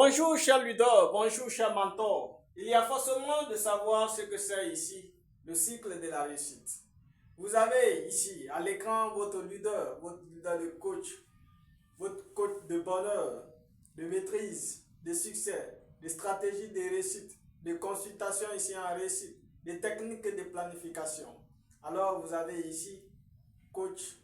Bonjour cher Ludo, bonjour cher mentor. Il y a forcément de savoir ce que c'est ici, le cycle de la réussite. Vous avez ici à l'écran votre leader de coach, votre coach de bonheur, de maîtrise, de succès, de stratégie de réussite, de consultation ici en réussite, de techniques de planification. Alors vous avez ici coach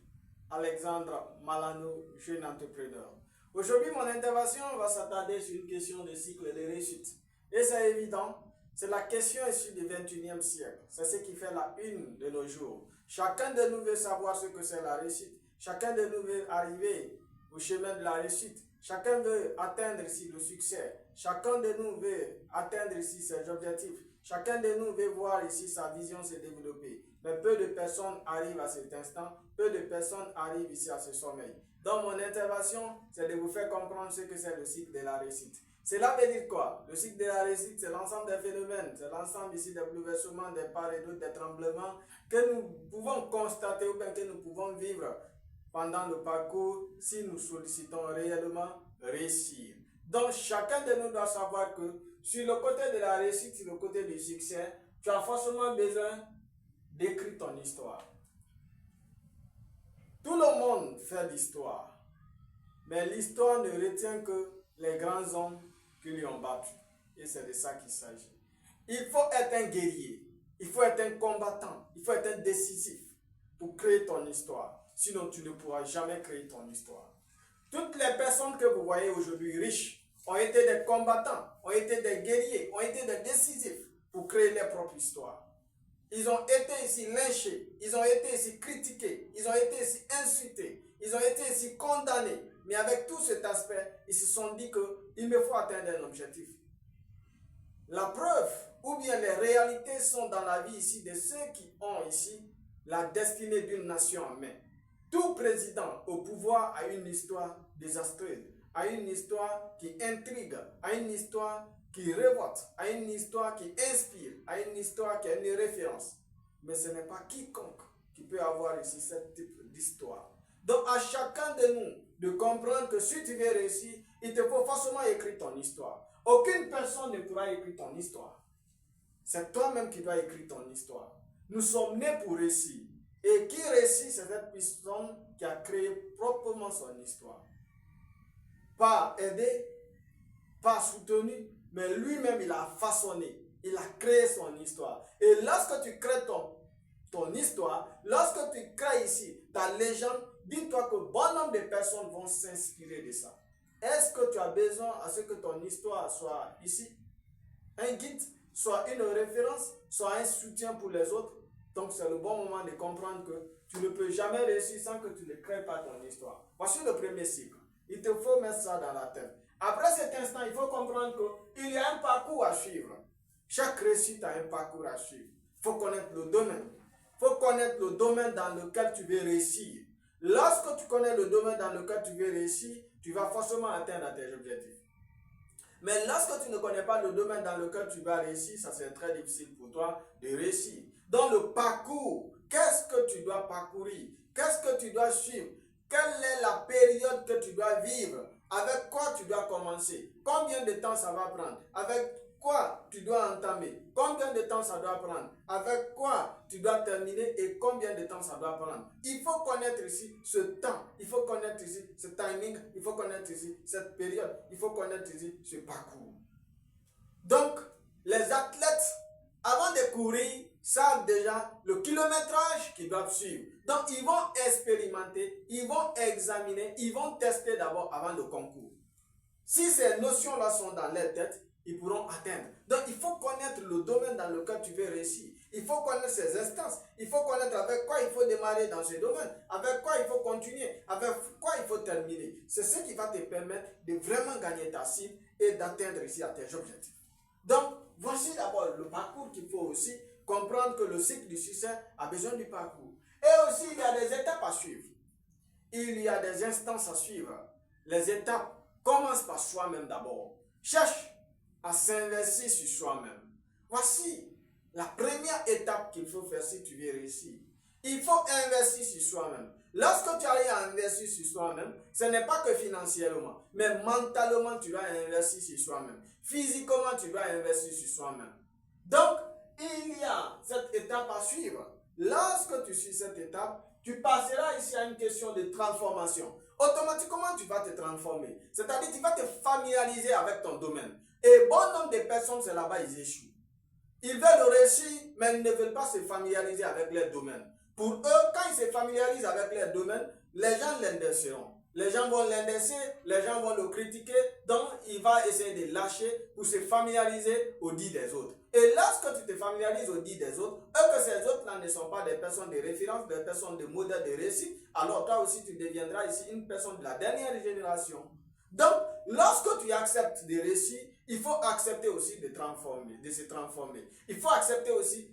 Alexandre Malano, jeune entrepreneur. Aujourd'hui, mon intervention va s'attarder sur une question de cycle de réussite. Et c'est évident, c'est la question issue du 21e siècle. C'est ce qui fait la une de nos jours. Chacun de nous veut savoir ce que c'est la réussite. Chacun de nous veut arriver au chemin de la réussite. Chacun veut atteindre ici le succès. Chacun de nous veut atteindre ici ses objectifs. Chacun de nous veut voir ici sa vision se développer. Mais peu de personnes arrivent à cet instant, peu de personnes arrivent ici à ce sommeil. Donc mon intervention, c'est de vous faire comprendre ce que c'est le cycle de la réussite. Cela veut dire quoi? Le cycle de la réussite, c'est l'ensemble des phénomènes, c'est l'ensemble ici des bouleversements, des parts et d'autres, des tremblements que nous pouvons constater ou bien que nous pouvons vivre pendant le parcours si nous sollicitons réellement réussir. Donc chacun de nous doit savoir que sur le côté de la réussite, sur le côté du succès, tu as forcément besoin d'écrire ton histoire. Tout le monde fait l'histoire, mais l'histoire ne retient que les grands hommes qui lui ont battu. Et c'est de ça qu'il s'agit. Il faut être un guerrier, il faut être un combattant, il faut être un décisif pour créer ton histoire. Sinon, tu ne pourras jamais créer ton histoire. Toutes les personnes que vous voyez aujourd'hui riches ont été des combattants, ont été des guerriers, ont été des décisifs pour créer leur propre histoire. Ils ont été ici lynchés, ils ont été ici critiqués, ils ont été ici insultés, ils ont été ici condamnés. Mais avec tout cet aspect, ils se sont dit qu'il me faut atteindre un objectif. La preuve, ou bien les réalités sont dans la vie ici de ceux qui ont ici la destinée d'une nation en main. Tout président au pouvoir a une histoire désastreuse, a une histoire qui intrigue, a une histoire qui révolte, a une histoire qui inspire, a une histoire qui a une référence. Mais ce n'est pas quiconque qui peut avoir ici ce type d'histoire. Donc à chacun de nous de comprendre que si tu veux réussir, il te faut forcément écrire ton histoire. Aucune personne ne pourra écrire ton histoire. C'est toi-même qui dois écrire ton histoire. Nous sommes nés pour réussir. Et qui réussit, c'est cette personne qui a créé proprement son histoire. Pas aidé, pas soutenu, mais lui-même il a façonné, il a créé son histoire. Et lorsque tu crées ton histoire, lorsque tu crées ici ta légende, dis-toi que bon nombre de personnes vont s'inspirer de ça. Est-ce que tu as besoin à ce que ton histoire soit ici un guide, soit une référence, soit un soutien pour les autres? Donc c'est le bon moment de comprendre que tu ne peux jamais réussir sans que tu ne crées pas ton histoire. Voici le premier cycle. Il te faut mettre ça dans la tête. Après cet instant, il faut comprendre qu'il y a un parcours à suivre. Chaque réussite a un parcours à suivre. Il faut connaître le domaine. Il faut connaître le domaine dans lequel tu veux réussir. Lorsque tu connais le domaine dans lequel tu veux réussir, tu vas forcément atteindre tes objectifs. Mais lorsque tu ne connais pas le domaine dans lequel tu vas réussir, ça c'est très difficile pour toi de réussir. Dans le parcours, qu'est-ce que tu dois parcourir? Qu'est-ce que tu dois suivre? Quelle est la période que tu dois vivre? Avec quoi tu dois commencer? Combien de temps ça va prendre? Avec quoi tu dois entamer? Combien de temps ça doit prendre? Avec quoi tu dois terminer et combien de temps ça doit prendre? Il faut connaître ici ce temps, il faut connaître ici ce timing, il faut connaître ici cette période, il faut connaître ici ce parcours. Donc, les athlètes, avant de courir, savent déjà le kilométrage qu'ils doivent suivre. Donc, ils vont expérimenter, ils vont examiner, ils vont tester d'abord avant le concours. Si ces notions-là sont dans leur tête, ils pourront atteindre. Donc, il faut connaître le domaine dans lequel tu veux réussir. Il faut connaître ces instances. Il faut connaître avec quoi il faut démarrer dans ce domaine. Avec quoi il faut continuer. Avec quoi il faut terminer. C'est ce qui va te permettre de vraiment gagner ta cible et d'atteindre ici à tes objectifs. Donc, voici d'abord le parcours qu'il faut aussi comprendre que le cycle du succès a besoin du parcours. Et aussi, il y a des étapes à suivre. Il y a des instances à suivre. Les étapes commencent par soi-même d'abord. Cherche à s'investir sur soi-même. Voici la première étape qu'il faut faire si tu veux réussir. Il faut investir sur soi-même. Lorsque tu arrives à investir sur soi-même, ce n'est pas que financièrement, mais mentalement, tu dois investir sur soi-même. Physiquement, tu dois investir sur soi-même. Donc, il y a cette étape à suivre. Lorsque tu suis cette étape, tu passeras ici à une question de transformation. Automatiquement, tu vas te transformer. C'est-à-dire, tu vas te familiariser avec ton domaine. Et bon nombre de personnes, c'est là-bas, ils échouent. Ils veulent réussir, mais ils ne veulent pas se familiariser avec leur domaine. Pour eux, quand ils se familiarisent avec leur domaine, les gens l'indexeront. Les gens vont l'indexer, les gens vont le critiquer, donc il va essayer de lâcher pour se familiariser au dit des autres. Et lorsque tu te familiarises au dit des autres, eux que ces autres-là ne sont pas des personnes de référence, des personnes de modèle de réussite, alors toi aussi tu deviendras ici une personne de la dernière génération. Donc, lorsque tu acceptes de réussir, il faut accepter aussi de se transformer. Il faut accepter aussi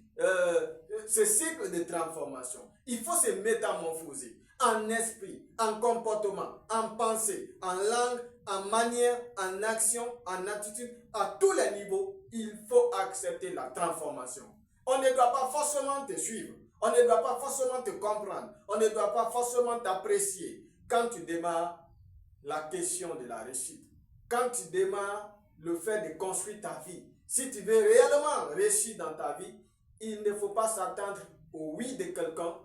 ce cycle de transformation. Il faut se métamorphoser en esprit, en comportement, en pensée, en langue, en manière, en action, en attitude, à tous les niveaux. Il faut accepter la transformation. On ne doit pas forcément te suivre. On ne doit pas forcément te comprendre. On ne doit pas forcément t'apprécier quand tu démarres la question de la réussite. Quand tu démarres le fait de construire ta vie, si tu veux réellement réussir dans ta vie, il ne faut pas s'attendre au oui de quelqu'un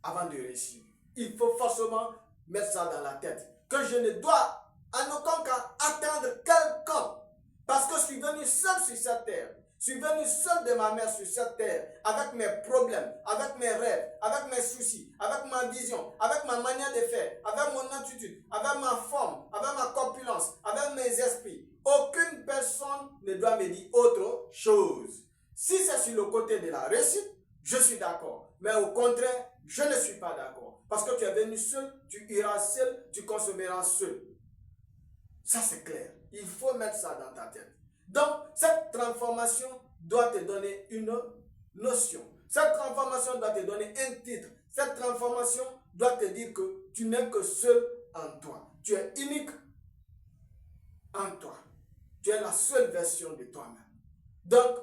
avant de réussir. Il faut forcément mettre ça dans la tête. Que je ne dois en aucun cas attendre quelqu'un. Parce que je suis venu seul sur cette terre. Je suis venu seul de ma mère sur cette terre, avec mes problèmes, avec mes rêves, avec mes soucis, avec ma vision, avec ma manière de faire, avec mon attitude, avec ma forme, avec ma corpulence, avec mes esprits. Aucune personne ne doit me dire autre chose. Si c'est sur le côté de la réussite, je suis d'accord. Mais au contraire, je ne suis pas d'accord. Parce que tu es venu seul, tu iras seul, tu consommeras seul. Ça, c'est clair. Il faut mettre ça dans ta tête. Donc, cette transformation doit te donner une notion. Cette transformation doit te donner un titre. Cette transformation doit te dire que tu n'es que seul en toi. Tu es unique en toi. Tu es la seule version de toi-même. Donc,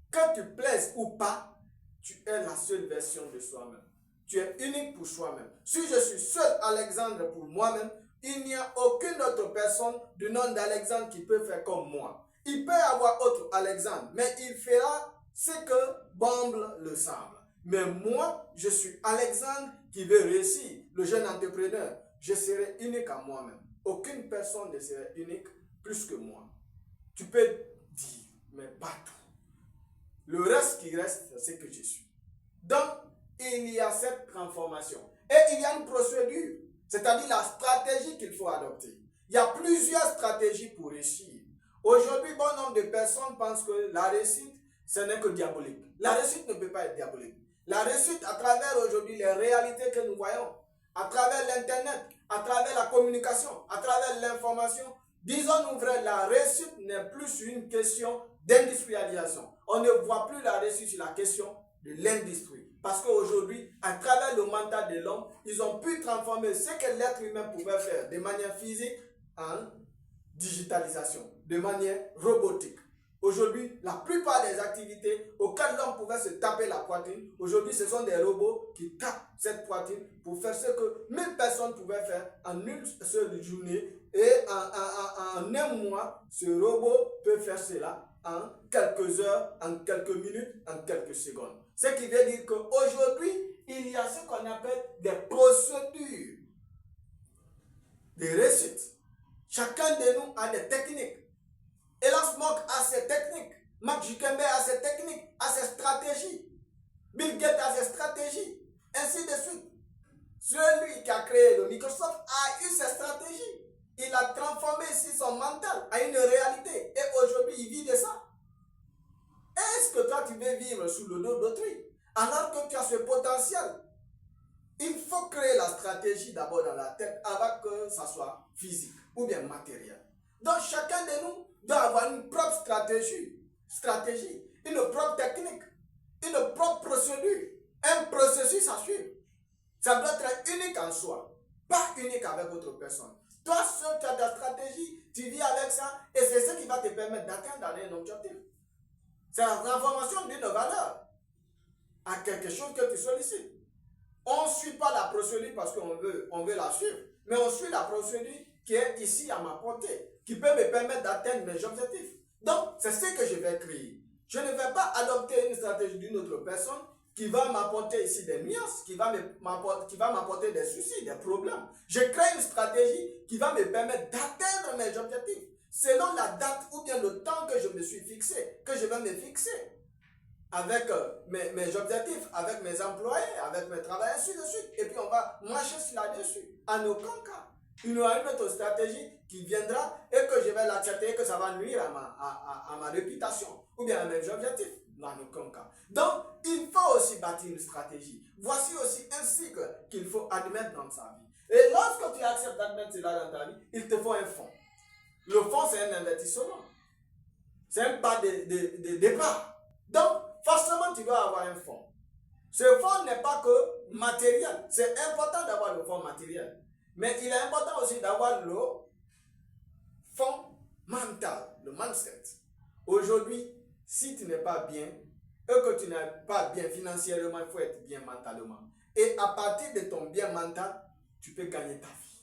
que tu plaises ou pas, tu es la seule version de soi-même. Tu es unique pour soi-même. Si je suis seul Alexandre pour moi-même, il n'y a aucune autre personne du nom d'Alexandre qui peut faire comme moi. Il peut y avoir autre Alexandre, mais il fera ce que Bumble le semble. Mais moi, je suis Alexandre qui veut réussir, le jeune entrepreneur. Je serai unique à moi-même. Aucune personne ne serait unique plus que moi. Tu peux dire, mais pas tout. Le reste qui reste, c'est ce que je suis. Donc, il y a cette transformation. Et il y a une procédure, c'est-à-dire la stratégie qu'il faut adopter. Il y a plusieurs stratégies pour réussir. Aujourd'hui, bon nombre de personnes pensent que la réussite, ce n'est que diabolique. La réussite ne peut pas être diabolique. La réussite, à travers aujourd'hui les réalités que nous voyons, à travers l'Internet, à travers la communication, à travers l'information, disons-nous vrai, la réussite n'est plus une question d'industrialisation. On ne voit plus la réussite sur la question de l'industrie. Parce qu'aujourd'hui, à travers le mental de l'homme, ils ont pu transformer ce que l'être humain pouvait faire de manière physique en digitalisation, de manière robotique. Aujourd'hui, la plupart des activités auxquelles l'homme pouvait se taper la poitrine, aujourd'hui, ce sont des robots qui tapent cette poitrine pour faire ce que 1000 personnes pouvaient faire en une seule journée. Et en un mois, ce robot peut faire cela en quelques heures, en quelques minutes, en quelques secondes. Ce qui veut dire qu'aujourd'hui, il y a ce qu'on appelle des procédures de réussite. Chacun de nous a des techniques. Elon Musk a ses techniques. Mark Zuckerberg a ses techniques, a ses stratégies. Bill Gates a ses stratégies. Ainsi de suite. Celui qui a créé le Microsoft a eu ses stratégies. Il a transformé ici son mental à une réalité. Et aujourd'hui, il vit de ça. Est-ce que toi, tu veux vivre sous le dos d'autrui? Alors que tu as ce potentiel. Il faut créer la stratégie d'abord dans la tête avant que ça soit physique ou bien matériel. Donc, chacun de nous doit avoir une propre stratégie, une propre technique, une propre procédure, un processus à suivre. Ça doit être unique en soi, pas unique avec autre personne. Toi seul, tu as ta stratégie, tu vis avec ça, et c'est ce qui va te permettre d'atteindre un objectif. C'est la transformation d'une valeur à quelque chose que tu sollicites. On ne suit pas la procédure parce qu'on veut la suivre, mais on suit la procédure qui est ici à ma portée, qui peut me permettre d'atteindre mes objectifs. Donc, c'est ce que je vais créer. Je ne vais pas adopter une stratégie d'une autre personne qui va m'apporter ici des nuances, qui va m'apporter des soucis, des problèmes. Je crée une stratégie qui va me permettre d'atteindre mes objectifs selon la date ou bien le temps que je me suis fixé, que je vais me fixer avec mes objectifs, avec mes employés, avec mes travailleurs, ainsi de suite. Et puis on va marcher sur là-dessus. En aucun cas, il y aura une autre stratégie qui viendra et que je vais l'accepter et que ça va nuire à ma réputation ou bien à mes objectifs. En aucun cas. Donc, il faut aussi bâtir une stratégie. Voici aussi un cycle qu'il faut admettre dans sa vie. Et lorsque tu acceptes d'admettre cela dans ta vie, il te faut un fonds. Le fonds, c'est un investissement. C'est un pas de départ. Donc, forcément, tu dois avoir un fonds. Ce fonds n'est pas que matériel. C'est important d'avoir le fonds matériel. Mais il est important aussi d'avoir le fonds mental, le mindset. Aujourd'hui, si tu n'es pas bien, et que tu n'es pas bien financièrement, il faut être bien mentalement. Et à partir de ton bien mental, tu peux gagner ta vie.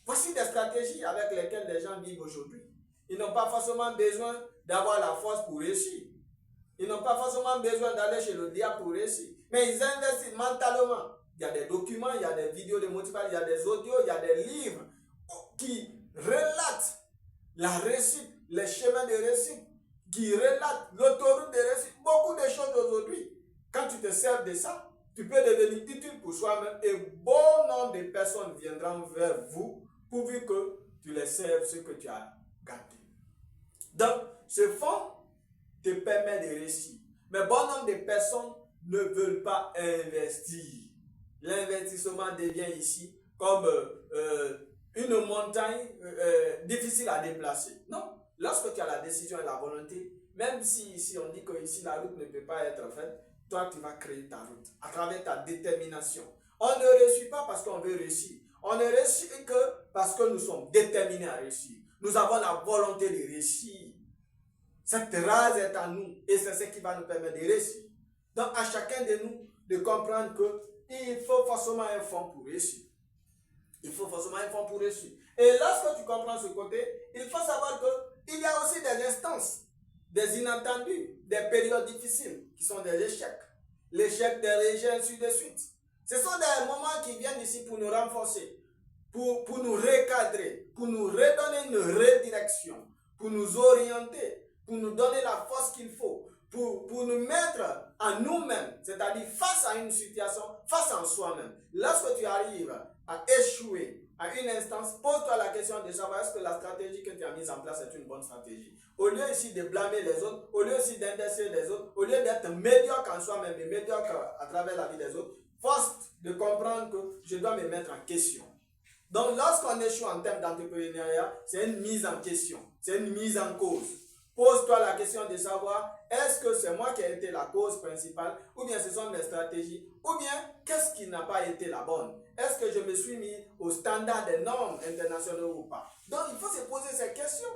Voici des stratégies avec lesquelles les gens vivent aujourd'hui. Ils n'ont pas forcément besoin d'avoir la force pour réussir. Ils n'ont pas forcément besoin d'aller chez le diable pour réussir. Mais ils investissent mentalement. Il y a des documents, il y a des vidéos de motivation, il y a des audios, il y a des livres qui relatent la réussite, les chemins de réussite, qui relatent l'autoroute de réussite. Beaucoup de choses aujourd'hui. Quand tu te sers de ça, tu peux devenir utile pour soi-même et bon nombre de personnes viendront vers vous pourvu que tu les serves ce que tu as gardé. Donc, ce fonds te permet de réussir. Mais bon nombre de personnes ne veulent pas investir. L'investissement devient ici comme une montagne difficile à déplacer. Non, lorsque tu as la décision et la volonté, même si ici on dit que ici la route ne peut pas être faite, toi tu vas créer ta route à travers ta détermination. On ne réussit pas parce qu'on veut réussir. On ne réussit que parce que nous sommes déterminés à réussir. Nous avons la volonté de réussir. Cette race est en nous et c'est ce qui va nous permettre de réussir. Donc à chacun de nous de comprendre qu'il faut forcément un fonds pour réussir. Il faut forcément un fonds pour réussir. Et lorsque tu comprends ce côté, il faut savoir qu'il y a aussi des instances, des inattendus, des périodes difficiles qui sont des échecs. L'échec des régions, ainsi de suite. Ce sont des moments qui viennent ici pour nous renforcer, pour nous recadrer, pour nous redonner une redirection, pour nous orienter, pour nous donner la force qu'il faut, pour nous mettre en nous-mêmes, c'est-à-dire face à une situation, face à soi-même. Lorsque tu arrives à échouer à une instance, pose-toi la question de savoir est-ce que la stratégie que tu as mise en place est une bonne stratégie. Au lieu ici de blâmer les autres, au lieu ici d'indexer les autres, au lieu d'être médiocre en soi-même et médiocre à travers la vie des autres, force de comprendre que je dois me mettre en question. Donc lorsqu'on échoue en termes d'entrepreneuriat, c'est une mise en question, c'est une mise en cause. Pose-toi la question de savoir, est-ce que c'est moi qui ai été la cause principale, ou bien ce sont mes stratégies, ou bien qu'est-ce qui n'a pas été la bonne? Est-ce que je me suis mis au standard des normes internationaux ou pas? Donc il faut se poser ces questions.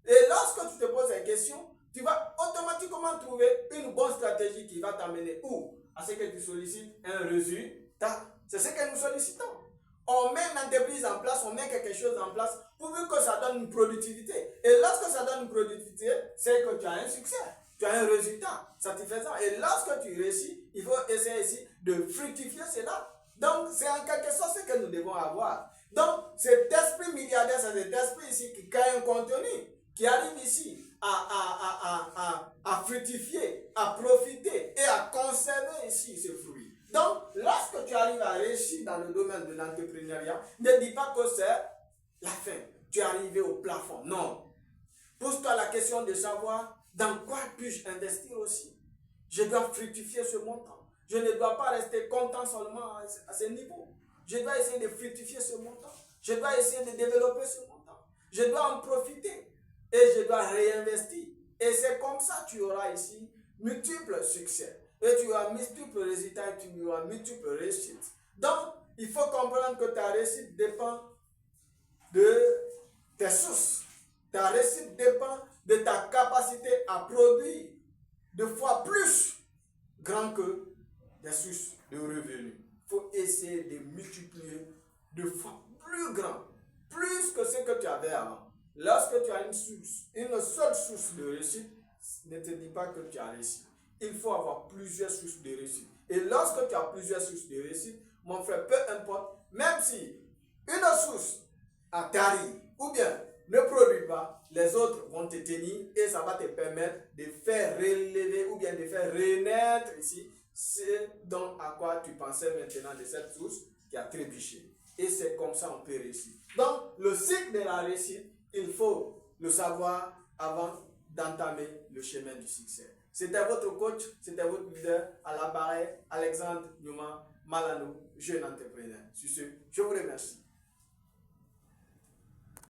Et lorsque tu te poses ces questions, tu vas automatiquement trouver une bonne stratégie qui va t'amener où? À ce que tu sollicites un résultat. C'est ce que nous sollicitons. On met une entreprise en place, on met quelque chose en place pourvu que ça donne une productivité. Et lorsque ça donne une productivité, c'est que tu as un succès, tu as un résultat satisfaisant. Et lorsque tu réussis, il faut essayer ici de fructifier cela. Donc, c'est en quelque sorte ce que nous devons avoir. Donc, cet esprit milliardaire, c'est cet esprit ici qui crée un contenu, qui arrive ici à fructifier, à profiter et à conserver ici ce fruit. Donc, lorsque tu arrives à réussir dans le domaine de l'entrepreneuriat, ne dis pas que c'est la fin. Tu es arrivé au plafond. Non. Pose-toi la question de savoir dans quoi puis-je investir aussi. Je dois fructifier ce montant. Je ne dois pas rester content seulement à ce niveau. Je dois essayer de fructifier ce montant. Je dois essayer de développer ce montant. Je dois en profiter et je dois réinvestir. Et c'est comme ça que tu auras ici multiples succès. Et tu as multiples résultats et tu auras multiples réussites. Donc, il faut comprendre que ta réussite dépend de tes sources. Ta réussite dépend de ta capacité à produire 2 fois plus grand que des sources de revenus. Il faut essayer de multiplier de fois plus grand, plus que ce que tu avais avant. Lorsque tu as une seule source de réussite, ne te dis pas que tu as réussi. Il faut avoir plusieurs sources de réussite. Et lorsque tu as plusieurs sources de réussite, mon frère, peu importe, même si une source a tari ou bien ne produit pas, les autres vont te tenir et ça va te permettre de faire relever ou bien de faire renaître ici ce dont à quoi tu pensais maintenant de cette source qui a trébuché. Et c'est comme ça qu'on peut réussir. Donc, le cycle de la réussite, il faut le savoir avant d'entamer le chemin du succès. C'était votre coach, c'était votre leader à l'appareil, Alexandre Newman Malano, jeune entrepreneur. Sur ce, je vous remercie.